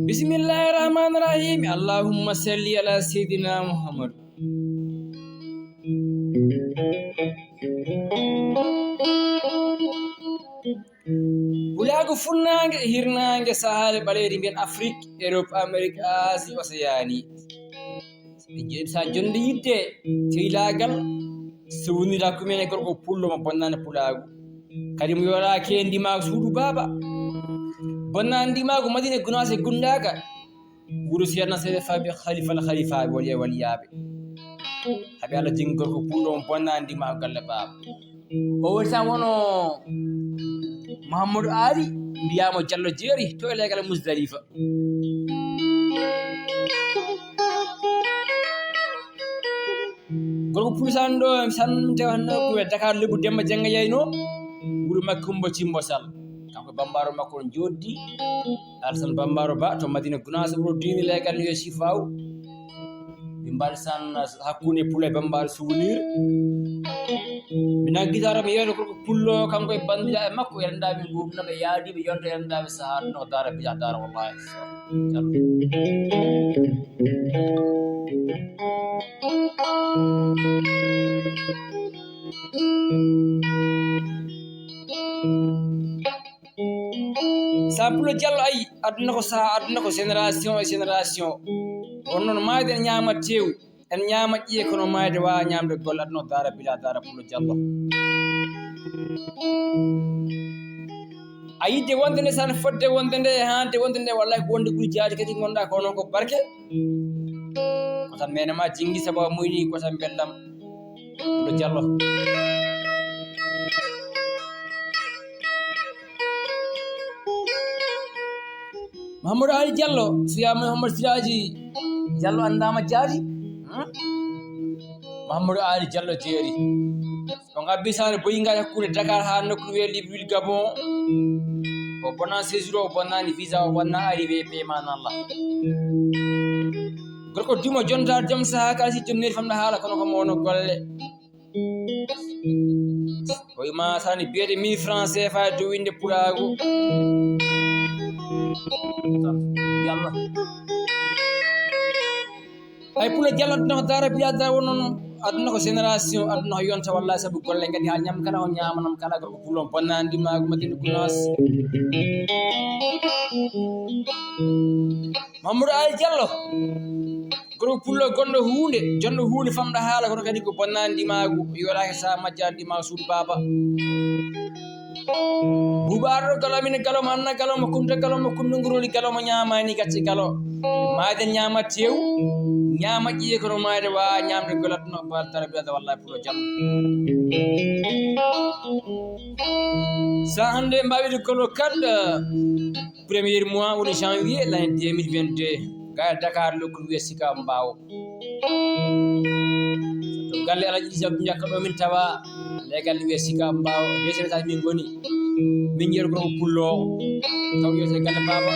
بسم الله الرحمن الرحيم اللهم صل على سيدنا محمد Bulago funnaange hirnaange sahale ɓaleeri mbiyen Afrique Europe Amérique Asie Océanie sa jonde yidde sehilagal so wonira kumen e gorko pullo mo bonnane pulaagu kadi mo yoraake e ndimaago suudu baaba bonnane ndimaago madine gunase gundaaga wuro siyarna sede faɓe khalifaɓe waliye waliyaaɓe haɓe Allah jingi gorko pullo mo bonnane ndimaago galle baaba o woni tan wono Mahamadou Ali mbiyamo Diallo jeeri to e legal Musdalifa gorko pulisan ɗo sante hanno ko Dakar Lebu Demba Jenga yeyno wuro makko Kumba Cimbo Sall kanko bambaro makko on joddi Alassane Bambaro Ba to Madina Gounass wuro dini legal yo Sifaw ɓe mbaɗi san hakkunde pula e bambaro souvenir mi naggitara mi yeyno gorko pullo kanko e bandiraɓe makko yerendaɓe gumnaɓe yaadiɓe yonta yerendaɓe sahar no dara bija dara wallahi Sampulo Diallo ayi aduna ko saha aduna ko génération e génération on noon mayde en ñaama tew en ñaama ƴiye kono mayde wawa ñamde golle aduna o dara bila dara Pulo Diallo a yidde wonde nde tan fodde wonde nde hande wonde nde wallahi ko wonde ɓuuri jaadi kadi gonɗa ko noon ko barke ko tan menema jinggi saabu a muyni ko tan belɗam Pulo Diallo Mahamadou Ali Diallo siya Mouhamadou Siraji Diallo andama jaadi Mahamadou Ali Diallo jeeri o ngabbi sane boyinga hakkude Dakar ha nokku wiye Libreville Gabon o bona séjour o bonnani visa o wonna arrivé paiement Allah gorko dimo jonta joom saha kala si joom neri famɗa haala kono ko mono golle o wima sani biyede 1000 francs CFA dow winde pulago Diallo ay Pulo Diallo aduna ko dara bila dara wonon aduna ko génération aduna ko yonta wallahi sabu golle ngadi ha ñam kala o ñamanam kala gorko pullo bonnani ndimaago Madina Gounass Mahamadou Ali Diallo gorko pullo gonɗo hunde jonɗo hunde famɗa haala kono kadi ko bonnani ndimaago yorake sa majjani ndimaago suudu baba Bubaɗo galo amine galo mo anna galo mo kumde nguroli galo mo ñamani gacce galo mayde ñama tew ñama ƴiye kono mayde wawa ñamde golatno bal tarbiyata wallahi Pulo Diallo sa hande mbawide kolo 4 premier mois woni janvier l'année 2022 gaya Dakar lokkol wiye Sika Mbaw to galle Alaji Isabu jakka ɗo min tawa legal wiye Sika Mbaw deuxiéme étage min goni min jeeru gorko pullo taw yiyete galle baba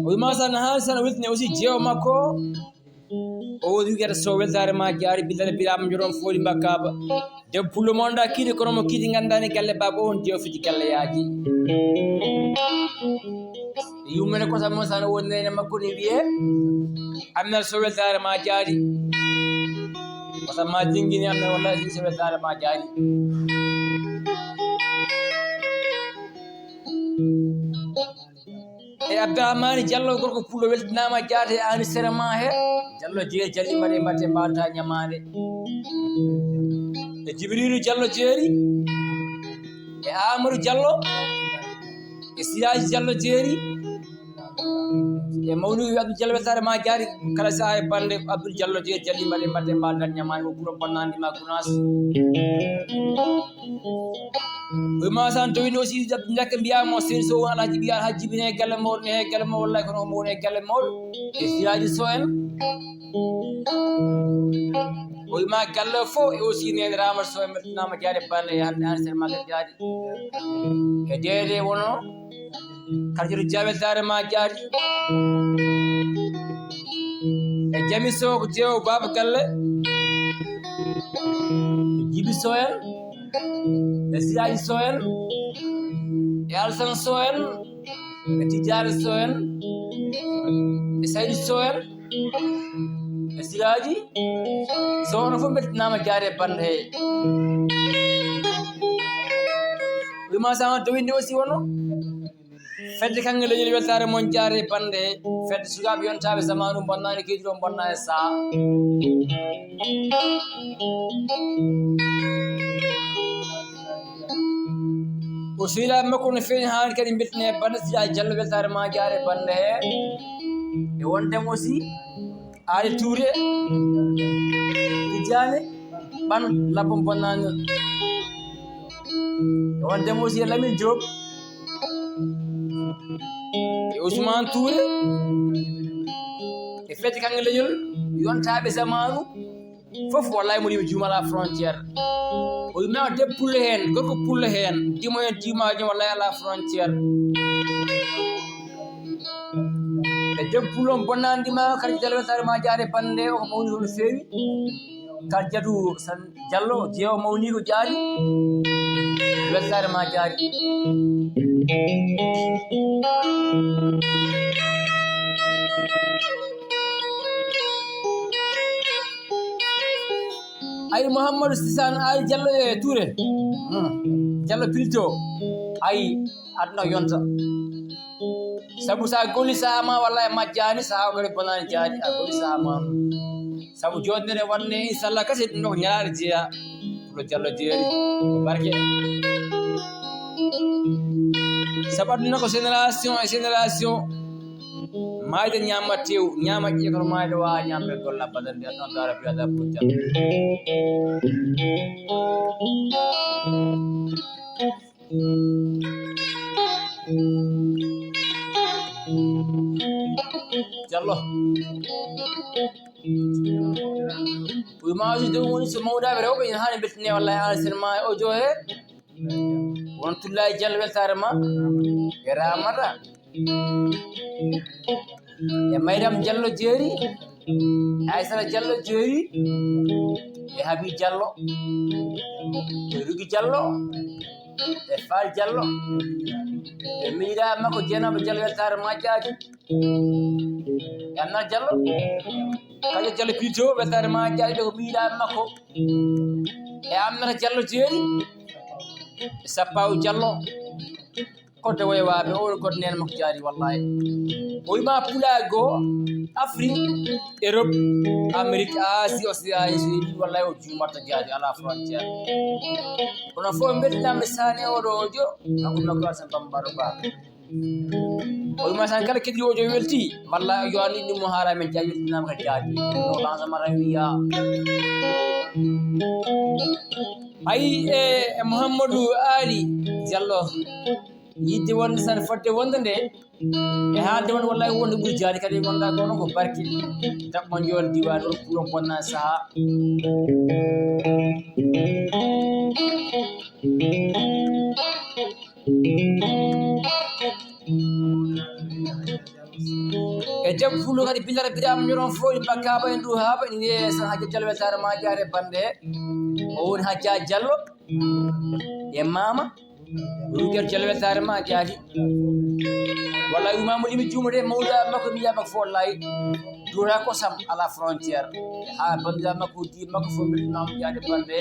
o wima sana haali sana weltini aussi jeewo makko o wodi wiyata so weltare ma jaari billane birama joɗon fooli mbakkaba debbo pullo monɗa kiide kono mo kiidi gandani galle baba on jeewo fiji galle yaaji yummene kotan mo sana wonnene makko ni wiye amnal so weltare ma jaari kotan ma jingguini amnal wallahi so weltare ma jaari e Abdourahmane Diallo gorko pullo weltinama jaate ani sere ma he Diallo jeeri jalli mbaɗe mbatte mbalta ñamade e Djibrilu Diallo jeeri e Amadou Diallo e Siraji Diallo jeeri e mawni Abdou Diallo weltare ma jaari kala saha e bande Abdou Diallo jeeri jalli mbaɗe mbatte mbalta ñamade o ɓuuro bonnandima Gounass wima san towino aussi jakka mbiyamo seni so won alhaji mbiya alhaji jibine e galle mawɗo ne he galle mawɗo wallahi kono omo woni e galle mawɗo e Siraji So en o wima galle o fof e aussi nene Ramata Sow en mettinama jaade bande hande sere magal jaadi e dede wono kala jeeɗo jaweltare ma jaadi e Jami Sow ko jeewo Baba Galle Jibi Sow en e Siyaji Sow en e Alsan Sow en e Tijari Sow en e Saydi Sow en e Siyaji Sow no fof beltinama jaare bande he wima sama dowinde aussi wono fedde kanŋe leñol weltare mon jaare bande fedde sukaɓe yontaɓe zamanu bonnani keeɗiɗo bonna e saha o sehilaɓe makko no feewi hani kadi beltine bande Siya Diallo weltare ma jaare bande he e wondemo aussi Ali Touré Tidiane ɓan labbo bonnani e wondemo aussi e Lamine Diop e Ousmane Touré e fedde kanŋe leñol yontaɓe zamanu fof wallahi mo wiima juumala frontiére o wima debbo pulle hen gorko pulle hen dimo hen dimaji wallahi ala frontiére e debbo pullon bonnandima kadi Diallo weltare ma jaare bande o ko mawni toon no feewi kadi Jatu San Diallo jeewo mawni ko jaari weltare ma jaari ay Mouhamadou Sissane ay Diallo e Touré Diallo pilto ay aduna yonta sabu sa golli saha ma wallahi majjani saha kadi bonani jaani a golli saha ma sabu jodnere wanne inchallah kasi ɗum ɗo ko ñalade jeeya ɗo Diallo jeeri ko barke sabu aduna ko génération e génération mayde ñama tew ñama ƴiye kono mayde wawa ñamde golla badal nde ɗon dara biyada pour Diallo Diallo wima aussi dow woni so mawɗaɓe rewɓe ina hani beltine wallahi enregistrement e audio he won Tullaye Diallo weltare ma e Ramata e Maydam Diallo jeeri e Aissata Diallo jeeri e Habi Diallo e Rugi Diallo e Fall Diallo e miñiɗaɓe makko Dieynaba Diallo weltare ma jaadi e Amnat Diallo kañum Diallo pilto weltare ma jaadi ɗo ko miñiɗaɓe makko e Amnata Diallo jeeri e Sappaw Diallo kodde woywaɓe oɗo kodde nene makko jaari wallahi o wima pulaar goo Afrique Europe Amérique Asie Océanie so yiɗi wallahi o juumatta jaadi ala frontiére kono fof beltinamɓe sane oɗo audio kanko makko Alassane Bambara Ba o wima san kala keɗɗi audio welti walla yo an ɗum mo haala men jaadi weltinama ka jaadi no lansamata wiya ayi e Mouhamadou Ali Diallo yidde wonde tan fodde wonde nde e haalde wonde wallahi wonde ɓuuri jaadi kadi gonɗa kono ko barke daɓɓon joni diwan ɗon puuron bonna saaha e debbo fullo kadi billara birama ñoron fo ɗi bakkaba en ɗu haaba ene wiye san Hadji Diallo weltare ma jaare bande o woni Hadja Diallo e mama Ruguer Diallo weltare ma jaadi wallahi wimamo ɗimi juumode mawɗaɓe makko miyaɓe makko fo wallahi duura kosam ala frontiére ha bandiraɓe makko di makko fo beltinama jaade bande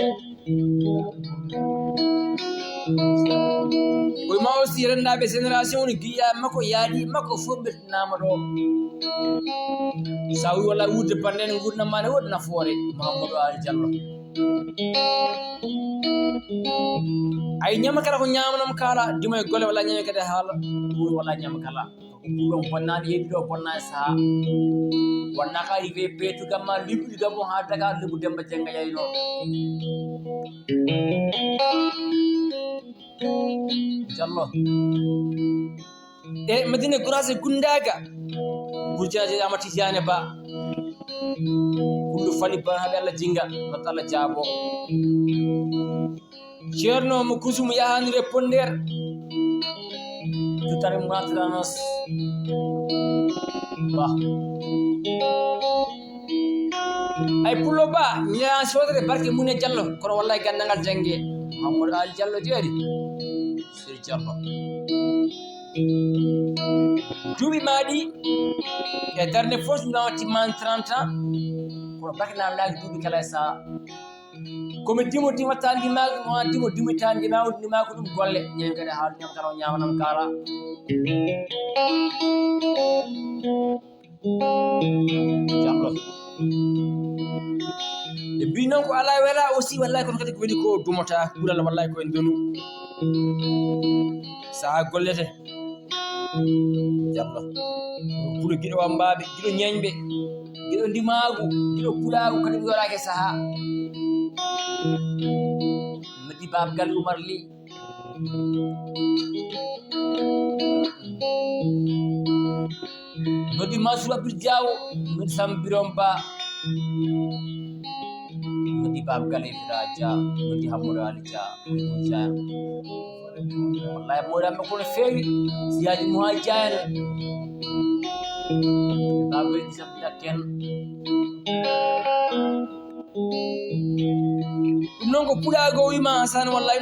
wima aussi rendaɓe génération woni giyaɓe makko yaaɗi makko fo beltinama ɗo sa wi wallahi wurde bande ne gurdam ne woodi nafoore Mouhamadou Ali Diallo ay ñama kala ko ñamanam kala dimo e golle walla ñame kadi haala ɗum walla ñama kala ko ɓuuɗon bonnade heeɗiɗo bonnade saaha wonna ka arrivé peetu gamma libbuɗi gammo ha Dakar libbu Demba Jenga yayno Diallo e Madina Gounass Gundaga gurjaji Amati Tidiane Ba kullu fali ban haɓe Allah jinga noto Allah jaabo ceerno mo kusumo yahanire Ponder tutare mo gantranos ba ay pullo ba ñaan sodre barke mune jallo kono wallahi gandangal jange Mamadou Ali Diallo jeeri Sir Diallo duuɓi maaɗi e darde fof so ngama timman 30 ans kono barke namdaki duuɓi kala e saha komi dimo dimata ndimaki ma dimo dimita ndimako ɗum golle ñami kadi haala ñamtano ñamanam kala Diallo e mbi noon ko ala wela aussi wallahi kono kadi ko weɗi ko dumata ɓuurala wallahi koye ndonu saha gollete Diallo pulo giɗo wambaɓe giɗo ñañɓe giɗo ndimagu giɗo pulagu kadi mi waɗake saha madi bab galle Oumar Ly madi Mansour Abdou Diawo madi Samba Birom Ba madi bab galle Ibra Dia madi Hamadou Ali Dia wallahi moɗamme kono feewi siyaji mo ha jayane babaji sabita ken ɗum noon ko puɗago wima Hassane wallahi